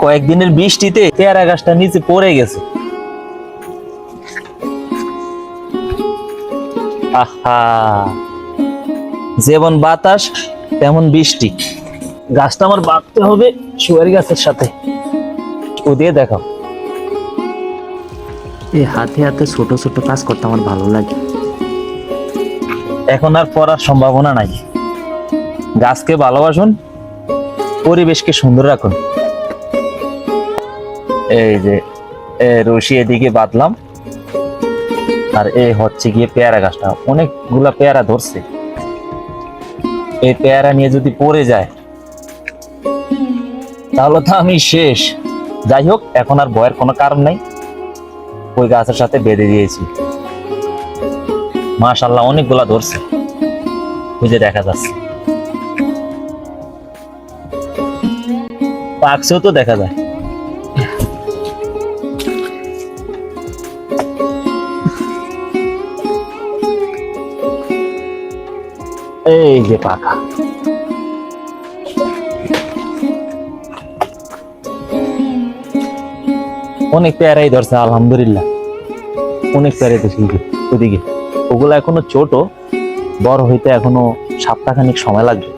কয়েকদিনের বৃষ্টিতে পেয়ারা গাছটা নিচে পড়ে গেছে। আহা, যেমন বাতাস তেমন বৃষ্টি। গাছটা আমার বাঁধতে হবে সুপারি গাছের সাথে। ও দিয়ে দেখাও। এই হাতে হাতে ছোট ছোট কাজ করতে আমার ভালো লাগে। এখন আর পড়ার সম্ভাবনা নাই। গাছকে ভালোবাসুন, পরিবেশকে সুন্দর রাখুন। এই যে রশি এদিকে বাঁধলাম, আর এই হচ্ছে গিয়ে পেয়ারা গাছটা অনেকগুলা পেয়ারা ধরছে। এই পেয়ারা নিয়ে যদি পড়ে যায় তাহলে তো আমি শেষ। যাই হোক, এখন আর ভয়ের কোনো কারণ নাই, ওই গাছের সাথে বেঁধে দিয়েছি। মাশাআল্লাহ অনেকগুলা ধরছে, বুঝে দেখা যাচ্ছে। পাকছেও তো দেখা যায়। এই যে পাকা। অনেক পেয়ারাই ধরছে আলহামদুলিল্লাহ, অনেক পেয়ারাই ধরছে। ওদিকে ওগুলো এখনো ছোট, বড় হইতে এখনো সপ্তাহখানিক সময় লাগবে।